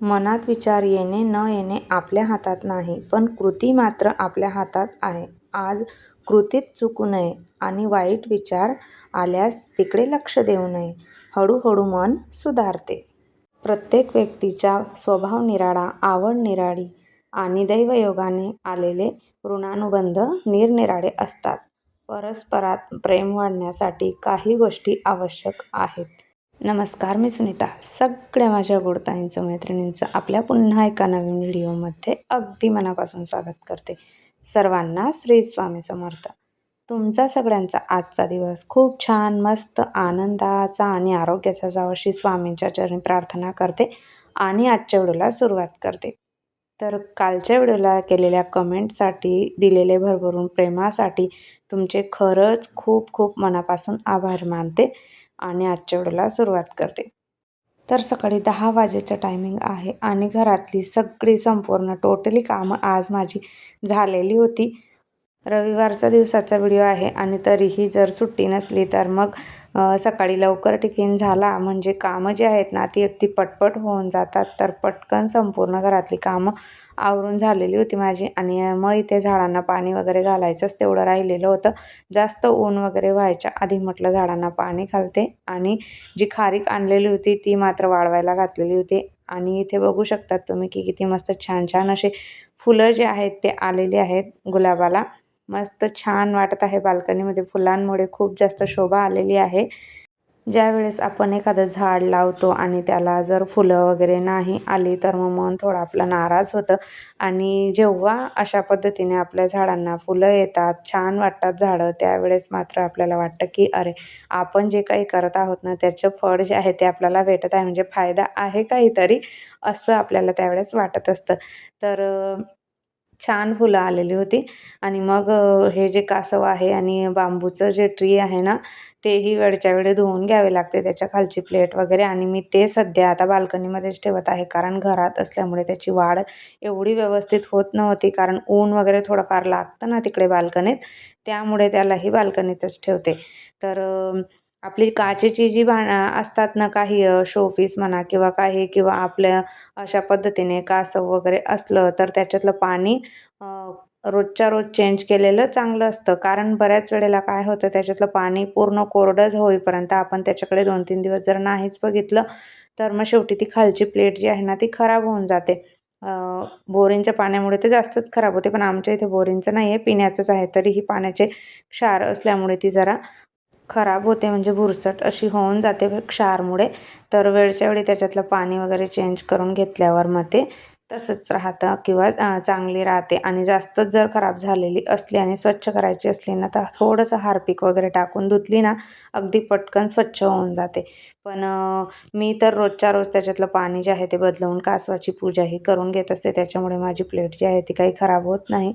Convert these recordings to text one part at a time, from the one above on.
मनात विचार येणे न येणे आपल्या हातात नाही, पण कृती मात्र आपल्या हातात आहे. आज कृतीत चुकू नये आणि वाईट विचार आल्यास तिकडे लक्ष देऊ नये. हळूहळू मन सुधारते. प्रत्येक व्यक्तीचा स्वभाव निराळा, आवड निराळी आणि दैवयोगाने आलेले ऋणानुबंध निरनिराळे असतात. परस्परात प्रेम वाढण्यासाठी काही गोष्टी आवश्यक आहेत. नमस्कार, मी सुनीता. सगळ्या माझ्या गोडताईंचं, मैत्रिणींचं आपल्या पुन्हा एका नवीन व्हिडिओमध्ये अगदी मनापासून स्वागत करते. सर्वांना श्री स्वामी समर्थ. तुमचा सगळ्यांचा आजचा दिवस खूप छान, मस्त, आनंदाचा आणि आरोग्याचा जावं अशी स्वामींच्या चरणी प्रार्थना करते आणि आजच्या व्हिडिओला सुरुवात करते. तर कालच्या व्हिडिओला केलेल्या कमेंटसाठी, दिलेले भरभरून प्रेमासाठी तुमचे खरंच खूप खूप मनापासून आभार मानते आणि आजच्या व्हिडिओला सुरुवात करते. तर सकाळी 10 वाजेचं टायमिंग आहे आणि घरातली सगळी संपूर्ण टोटली कामं आज माझी झालेली होती. रविवारचा दिवसाचा व्हिडिओ आहे आणि तरीही जर सुट्टी नसली तर मग सकाळी लवकर टिफिन झाला म्हणजे कामं जी आहेत ना ती अगदी पटपट होऊन जातात. तर पटकन संपूर्ण घरातली कामं आवरून झालेली होती माझी आणि मग इथे झाडांना पाणी वगैरे घालायचंच तेवढं राहिलेलं होतं. जास्त ऊन वगैरे व्हायच्या आधी म्हटलं झाडांना पाणी घालते आणि जी खारीक आणलेली होती ती मात्र वाळवायला घातलेली होती. आणि इथे बघू शकतात तुम्ही की किती मस्त छान छान असे फुलं जे आहेत ते आलेले आहेत. गुलाबाला मस्त छान वाटत आहे. बाल्कनीमध्ये फुलांमुळे खूप जास्त शोभा आलेली आहे. ज्यावेळेस आपण एखादं झाड लावतो आणि त्याला जर फुलं वगैरे नाही आली तर मग मन थोडं आपलं नाराज होतं आणि जेव्हा अशा पद्धतीने आपल्या झाडांना फुलं येतात, छान वाटतात झाडं, त्यावेळेस मात्र आपल्याला वाटतं की अरे, आपण जे काही करत आहोत ना त्याचं फळ जे आहे ते आपल्याला भेटत आहे, म्हणजे फायदा आहे काहीतरी, असं आपल्याला त्यावेळेस वाटत असतं. तर छान फुलं आलेली होती आणि मग हे जे कासव आहे आणि बांबूचं जे ट्री आहे ना तेही वेळच्या वेळी धुवून घ्यावे लागते, त्याच्या खालची प्लेट वगैरे. आणि मी ते सध्या आता बाल्कनीमध्येच ठेवत आहे कारण घरात असल्यामुळे त्याची वाढ एवढी व्यवस्थित होत नव्हती, कारण ऊन वगैरे थोडंफार लागतं ना तिकडे बाल्कनीत, त्यामुळे त्यालाही बाल्कनीतच ठेवते. तर आपली काचेची जी असतात ना काही शोपीस म्हणा किंवा काही, किंवा आपल्या अशा पद्धतीने कासव वगैरे असलं तर त्याच्यातलं पाणी रोजच्या रोज चेंज केलेलं चांगलं असतं. कारण बऱ्याच वेळेला काय होतं, त्याच्यातलं पाणी पूर्ण कोरडं होईपर्यंत आपण त्याच्याकडे 2-3 दिवस जर नाहीच बघितलं तर मग शेवटी ती खालची प्लेट जी आहे ना ती खराब होऊन जाते. बोरिंगच्या पाण्यामुळे ते जास्तच खराब होते, पण आमच्या इथे बोरिंगचं नाही आहे, पिण्याचंच आहे. तरीही पाण्याचे क्षार असल्यामुळे ती जरा खराब होते, म्हणजे भुरसट अशी होऊन जाते क्षारमुळे. तर वेळच्या वेळी त्याच्यातलं पाणी वगैरे चेंज करून घेतल्यावर मग ते तसंच राहतं किंवा चांगली राहते. आणि जास्तच जर खराब झालेली असली आणि स्वच्छ करायची असली ना तर थोडंसं हार्पिक वगैरे टाकून धुतली ना अगदी पटकन स्वच्छ होऊन जाते. पण मी तर रोजच्या रोज त्याच्यातलं पाणी जे आहे ते बदलवून कासवाची पूजाही करून घेत असते, त्याच्यामुळे माझी प्लेट जी आहे ती काही खराब होत नाही,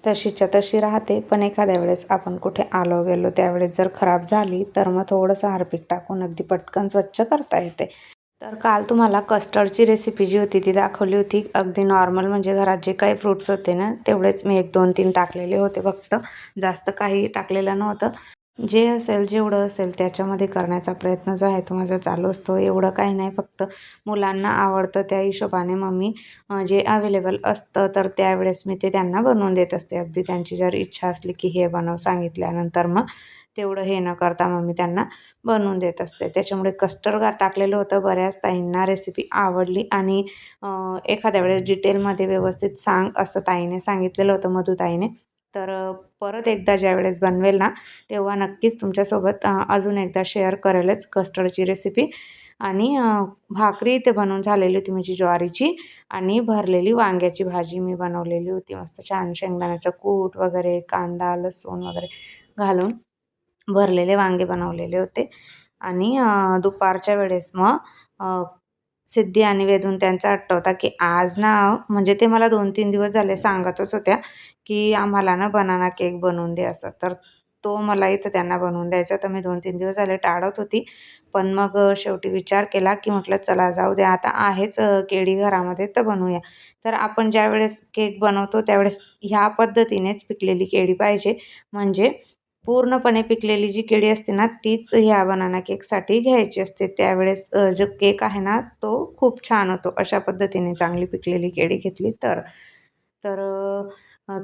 तशीच्या तशी राहते. पण एखाद्या वेळेस आपण कुठे आलो गेलो त्यावेळेस जर खराब झाली तर मग थोडंसं हार्पिक टाकून अगदी पटकन स्वच्छ करता येते. तर काल तुम्हाला कस्टर्डची रेसिपी जी होती ती दाखवली होती. अगदी नॉर्मल, म्हणजे घरात जे काही फ्रुट्स होते ना तेवढेच मी 1-2-3 टाकलेले होते फक्त, जास्त काही टाकलेलं नव्हतं. जे असेल, जेवढं असेल त्याच्यामध्ये करण्याचा प्रयत्न जो आहे तो माझा चालू असतो. एवढं काही नाही, फक्त मुलांना आवडतं त्या हिशोबाने मग मी जे अवेलेबल असतं तर त्यावेळेस मी ते त्यांना बनवून देत असते. अगदी त्यांची जर इच्छा असली की हे बनव सांगितल्यानंतर मग तेवढं हे न करता मग मी त्यांना बनवून देत असते. त्याच्यामुळे कस्टर्ड टाकलेलं होतं. बऱ्याच ताईंना रेसिपी आवडली आणि एखाद्या वेळेस डिटेलमध्ये व्यवस्थित सांग असं ताईने सांगितलेलं होतं, मधुताईने. तर परत एकदा ज्यावेळेस बनवेल ना तेव्हा नक्कीच तुमच्यासोबत अजून एकदा शेअर करेलच कस्टर्डची रेसिपी. आणि भाकरी इथे बनवून झालेली होती म्हणजे ज्वारीची, आणि भरलेली वांग्याची भाजी मी बनवलेली होती. मस्त छान शेंगदाण्याचं कूट वगैरे, कांदा, लसूण वगैरे घालून भरलेले वांगे बनवलेले होते. आणि दुपारच्या वेळेस मग सिद्धी आणि वेदून त्यांचा हट्ट होता की आज ना, म्हणजे ते मला 2-3 दिवस झाले सांगतच होत्या की आम्हाला ना बनाना केक बनवून दे असं. तर तो मला इथं त्यांना बनवून द्यायचा, तर मी 2-3 दिवस झाले टाळत होती. पण मग शेवटी विचार केला की म्हटलं चला जाऊ दे, आता आहेच केळी घरामध्ये तर बनवूया. तर आपण ज्यावेळेस केक बनवतो त्यावेळेस ह्या पद्धतीनेच पिकलेली केळी पाहिजे, म्हणजे पूर्णपणे पिकलेली जी केळी असते ना, तीच ह्या बनाना केकसाठी घ्यायची असते. त्यावेळेस जो केक आहे ना, तो खूप छान होतो. अशा पद्धतीने चांगली पिकलेली केळी घेतली तर. तर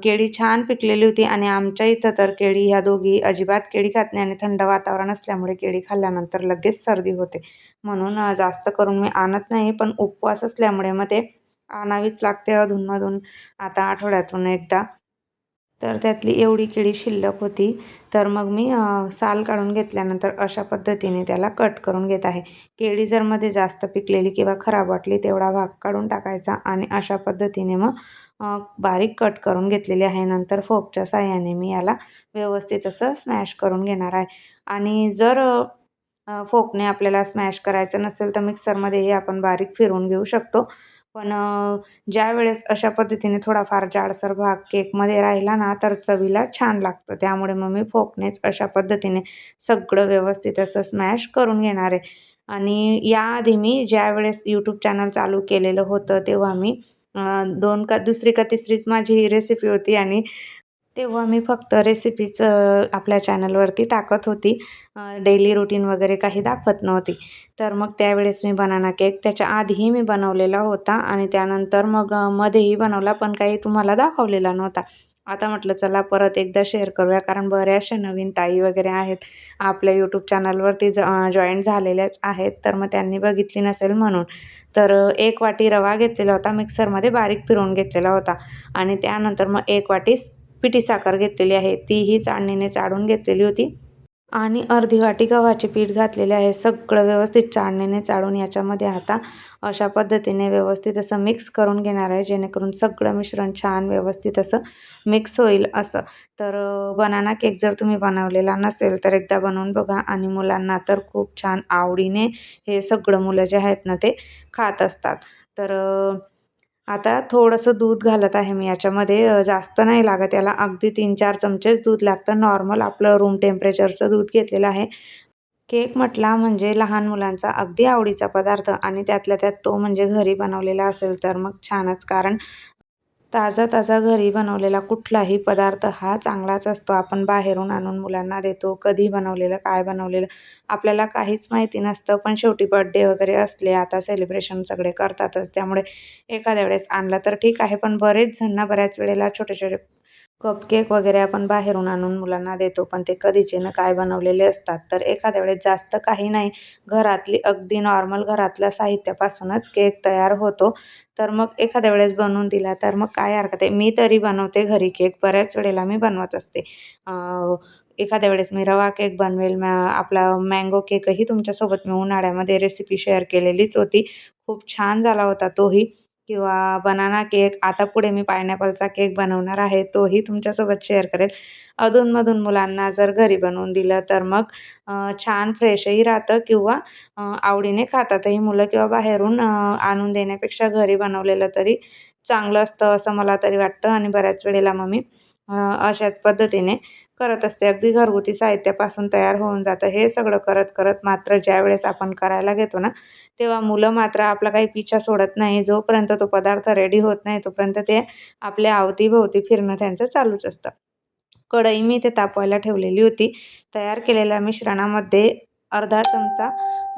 केळी छान पिकलेली होती आणि आमच्या इथं तर केळी ह्या दोघी अजिबात केळी खात नाही आणि थंड वातावरण असल्यामुळे केळी खाल्ल्यानंतर लगेच सर्दी होते. म्हणून जास्त करून मी आणत नाही. पण उपवास असल्यामुळे मग ते आणावीच लागते अधूनमधून. आता आठवड्यातून एकदा. तर त्यातली एवढी केळी शिल्लक होती. तर मग मी साल काढून घेतल्यानंतर अशा पद्धतीने त्याला कट करून घेत आहे. केळी जर मध्ये जास्त पिकलेली किंवा खराब वाटली तेवढा भाग काढून टाकायचा आणि अशा पद्धतीने मग बारीक कट करून घेतलेली आहे. नंतर फोकच्या साहाय्याने मी याला व्यवस्थित असं स्मॅश करून घेणार आहे. आणि जर फोकने आपल्याला स्मॅश करायचं नसेल तर मिक्सरमध्येही आपण बारीक फिरवून घेऊ शकतो. पण ज्यावेळेस अशा पद्धतीने थोडाफार जाडसर भाग केकमध्ये राहिला ना, तर चवीला छान लागतं. त्यामुळे मग मी फोकनेच अशा पद्धतीने सगळं व्यवस्थित असं स्मॅश करून घेणार आहे. आणि याआधी मी ज्यावेळेस यूट्यूब चॅनल चालू केलेलं होतं, तेव्हा मी 2 का दुसरी का तिसरीच माझी ही रेसिपी होती आणि तेव्हा मी फक्त रेसिपीच आपल्या चॅनलवरती टाकत होती. डेली रुटीन वगैरे काही दाखवत नव्हती. तर मग त्यावेळेस मी बनाना केक त्याच्या आधीही मी बनवलेला होता आणि त्यानंतर मग मध्येही बनवला, पण काही तुम्हाला दाखवलेला नव्हता. आता म्हटलं चला परत एकदा शेअर करूया, कारण बऱ्याचशा नवीन ताई वगैरे आहेत आपल्या यूट्यूब चॅनलवरती जॉईन झालेल्याच आहेत. तर मग त्यांनी बघितली नसेल म्हणून. तर 1 वाटी रवा घेतलेला होता, मिक्सरमध्ये बारीक फिरवून घेतलेला होता आणि त्यानंतर मग 1 वाटी पिठी साखर घेतलेली आहे. तीही चाळणीने चाळून घेतलेली होती. आणि अर्धी वाटी गव्हाचे पीठ घातलेले आहे. सगळं व्यवस्थित चाळणीने चाळून याच्यामध्ये आता अशा पद्धतीने व्यवस्थित असं मिक्स करून घेणार आहे, जेणेकरून सगळं मिश्रण छान व्यवस्थित असं मिक्स होईल असं. तर बनाना केक जर तुम्ही बनवलेला नसेल तर एकदा बनवून बघा आणि मुलांना तर खूप छान आवडीने हे सगळं मुलं जे आहेत ना ते खात असतात. तर आता थोडंसं दूध घालत आहे मी याच्यामध्ये. जास्त नाही लागत याला. अगदी 3-4 चमचेच दूध लागतं. नॉर्मल आपलं रूम टेम्परेचरचं दूध घेतलेलं आहे. केक म्हटला म्हणजे लहान मुलांचा अगदी आवडीचा पदार्थ आणि त्यातल्या त्यात तो म्हणजे घरी बनवलेला असेल तर मग छानच. कारण ताजा-ताजा घरी बनवलेला कुठलाही पदार्थ हा चांगलाच असतो. आपण बाहेरून आणून मुलांना देतो. कधी बनवलेलं, काय बनवलेलं आपल्याला काहीच माहिती नसतं. पण शेवटी बर्थडे वगैरे असले, आता सेलिब्रेशन सगळे करतातच. त्यामुळे एखाद्या वेळेस आणलं तर ठीक आहे. पण बरेच जण ना बऱ्याच वेळेला छोटे-छोटे कपकेक वगैरे आपण बाहेरून आणून मुलांना देतो, पण ते कधीचे ना काय बनवलेले असतात. तर एखाद्या वेळेस जास्त काही नाही, घरातली अगदी नॉर्मल घरातल्या साहित्यापासूनच केक तयार होतो. तर मग एखाद्या वेळेस बनवून दिला तर मग काय हरकत आहे. मी तरी बनवते घरी केक, बऱ्याच वेळेला मी बनवत असते. एखाद्या वेळेस मी रवा केक बनवेल, आपला मँगो केकही तुमच्यासोबत मी उन्हाळ्यामध्ये रेसिपी शेअर केलेलीच होती. खूप छान झाला होता तोही. किंवा बनाना केक. आता पुढे मी पायनॅपलचा केक बनवणार आहे, तोही तुमच्यासोबत शेअर करेल. अधूनमधून मुलांना जर घरी बनवून दिलं तर मग छान फ्रेशही राहतं किंवा आवडीने खातातही मुलं किंवा बाहेरून आणून देण्यापेक्षा घरी बनवलेलं तरी चांगलं असतं असं मला तरी वाटतं. आणि बऱ्याच वेळेला मग मी अशाच पद्धतीने करत असते. अगदी घरगुती साहित्यापासून तयार होऊन जातं. हे सगळं करत-करत मात्र ज्यावेळेस आपण करायला घेतो ना, तेव्हा मुलं मात्र आपला काही पिछा सोडत नाही. जोपर्यंत तो पदार्थ रेडी होत नाही, तोपर्यंत ते आपल्या अवतीभोवती फिरणं त्यांचं चालूच असतं. कढई मी इथे तापवायला ठेवलेली होती. तयार केलेल्या मिश्रणामध्ये अर्धा चमचा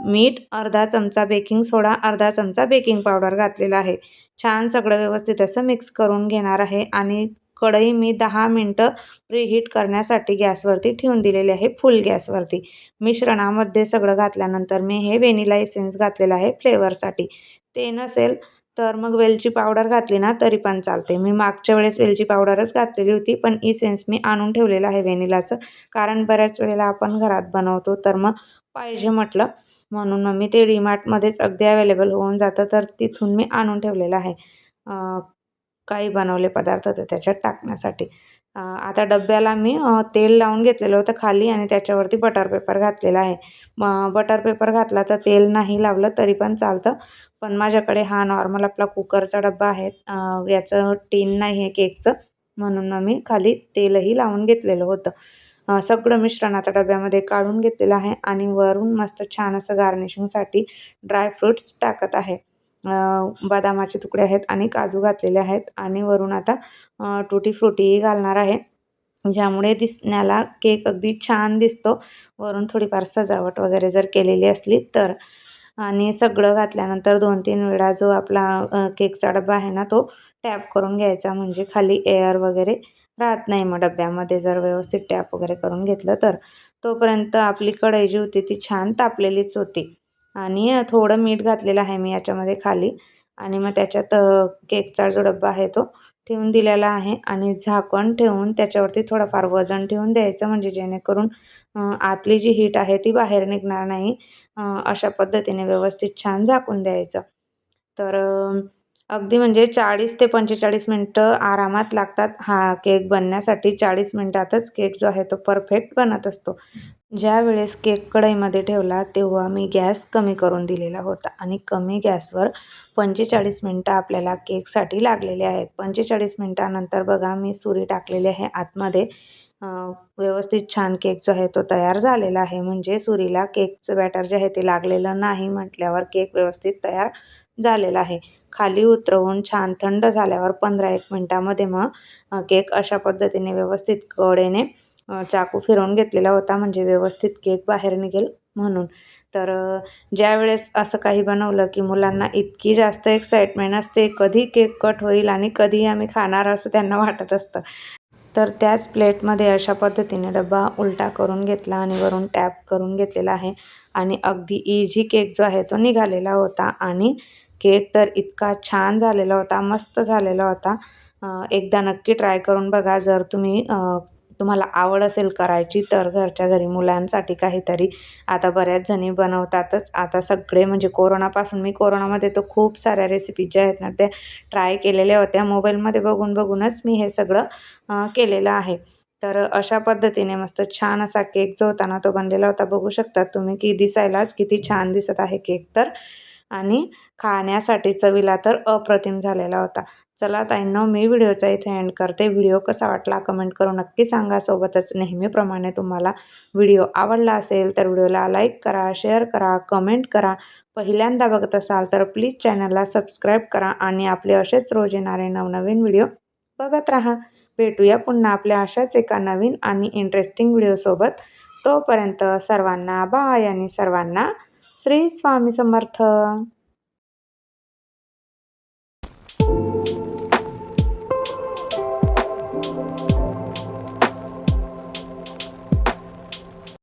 मीठ, अर्धा चमचा बेकिंग सोडा, अर्धा चमचा बेकिंग पावडर घातलेला आहे. छान सगळं व्यवस्थित असं मिक्स करून घेणार आहे आणि कढई मी 10 मिनिटं प्रीहीट करण्यासाठी गॅसवरती ठेवून दिलेली आहे, फुल गॅसवरती. मिश्रणामध्ये सगळं घातल्यानंतर मी हे व्हॅनिला एसेन्स घातलेलं आहे फ्लेवरसाठी. ते नसेल तर मग वेलची पावडर घातली ना तरी पण चालते. मी मागच्या वेळेस वेलची पावडरच घातलेली होती, पण इसेन्स मी आणून ठेवलेलं आहे व्हॅनिलाचं. कारण बऱ्याच वेळेला आपण घरात बनवतो तर मग पाहिजे म्हटलं, म्हणून मग मी ते डीमार्टमध्येच अगदी अवेलेबल होऊन जातं, तर तिथून मी आणून ठेवलेलं आहे. काही बनवले पदार्थ तर त्याच्यात टाकण्यासाठी. आता डब्याला मी तेल लावून घेतलेलं होतं खाली आणि त्याच्यावरती बटर पेपर घातलेला आहे. बटर पेपर घातला तर तेल नाही लावलं तरी पण चालतं. पण माझ्याकडे हा नॉर्मल आपला कुकरचा डब्बा आहे. याचं टिन नाही आहे केकचं, म्हणून मग मी खाली तेलही लावून घेतलेलं होतं. सगळं मिश्रण आता डब्यामध्ये काढून घेतलेलं आहे आणि वरून मस्त छान असं गार्निशिंगसाठी ड्रायफ्रुट्स टाकत आहे. बदामाचे तुकडे आहेत आणि काजू घातलेले आहेत आणि वरून आता टुटी फ्रुटीही घालणार आहे. ज्यामुळे दिसण्याला केक अगदी छान दिसतो. वरून थोडीफार सजावट वगैरे जर केलेली असली तर. आणि सगळं घातल्यानंतर 2-3 वेळा जो आपला केकचा डबा आहे ना तो टॅप करून घ्यायचा, म्हणजे खाली एअर वगैरे राहत नाही मग डब्यामध्ये जर व्यवस्थित टॅप वगैरे करून घेतलं तर. तोपर्यंत आपली कढई जी होती ती छान तापलेलीच होती आणि थोडं मीठ घातलेलं आहे मी याच्यामध्ये खाली आणि मग त्याच्यात केकचा जो डब्बा आहे तो ठेवून दिलेला आहे आणि झाकण ठेवून त्याच्यावरती थोडंफार वजन ठेवून द्यायचं, म्हणजे जेणेकरून आतली जी हीट आहे ती बाहेर निघणार नाही. अशा पद्धतीने व्यवस्थित छान झाकून द्यायचं. तर अगदी म्हणजे 40 ते 45 मिनटं आरामात लागतात हा केक बनण्यासाठी. 40 मिनटातच केक जो आहे तो परफेक्ट बनत असतो. ज्यावेळेस केक कढईमध्ये ठेवला तेव्हा मी गॅस कमी करून दिलेला होता आणि कमी गॅसवर 45 मिनटं आपल्याला केकसाठी लागलेले आहेत. 45 मिनटानंतर बघा मी सुरी टाकलेली आहे आतमध्ये. व्यवस्थित छान केक जो आहे तो तयार झालेला आहे. म्हणजे सुरीला केकचं बॅटर जे आहे ते लागलेलं नाही म्हटल्यावर केक व्यवस्थित तयार झालेला आहे. खाली उतरवून छान थंड झाल्यावर 15-1 मिनटामध्ये मग केक अशा पद्धतीने व्यवस्थित कडेने चाकू फिरवून घेतलेला होता, म्हणजे व्यवस्थित केक बाहेर निघेल म्हणून. तर ज्यावेळेस असं काही बनवलं की मुलांना इतकी जास्त एक्साइटमेंट असते, कधी केक कट होईल आणि कधी आम्ही खाणार असं त्यांना वाटत असतं. तर त्याच प्लेटमध्ये अशा पद्धतीने डब्बा उलटा करून घेतला आणि वरून टॅप करून घेतलेला आहे आणि अगदी इझी केक जो आहे तो निघालेला होता आणि केक तर इतका छान झालेला होता, मस्त झालेला होता. एकदा नक्की ट्राय करून बघा जर तुम्हाला आवड असेल करायची तर घरच्या घरी मुलांसाठी काहीतरी. आता बऱ्याच जणी बनवतातच. आता सगळे म्हणजे कोरोनामध्ये तर खूप साऱ्या रेसिपी ज्या आहेत ना त्या ट्राय केलेल्या होत्या. मोबाईलमध्ये बघूनच मी हे सगळं केलेलं आहे. तर अशा पद्धतीने मस्त छान असा केक जो होता ना तो बनलेला होता. बघू शकता तुम्ही की दिसायलाच किती छान दिसत आहे केक तर. आणि खाण्यासाठी चवीला तर अप्रतिम झालेला होता. चला ताईंनो, मी व्हिडिओचा इथे एंड करते. व्हिडिओ कसा वाटला कमेंट करून नक्की सांगा. सोबतच नेहमीप्रमाणे तुम्हाला व्हिडिओ आवडला असेल तर व्हिडिओला लाईक करा, शेअर करा, कमेंट करा. पहिल्यांदा बघत असाल तर प्लीज चॅनलला सबस्क्राईब करा आणि आपले असेच रोज येणारे नवनवीन व्हिडिओ बघत राहा. भेटूया पुन्हा आपल्या अशाच एका नवीन आणि इंटरेस्टिंग व्हिडिओसोबत. तोपर्यंत सर्वांना बाय आणि सर्वांना श्री स्वामी समर्थ.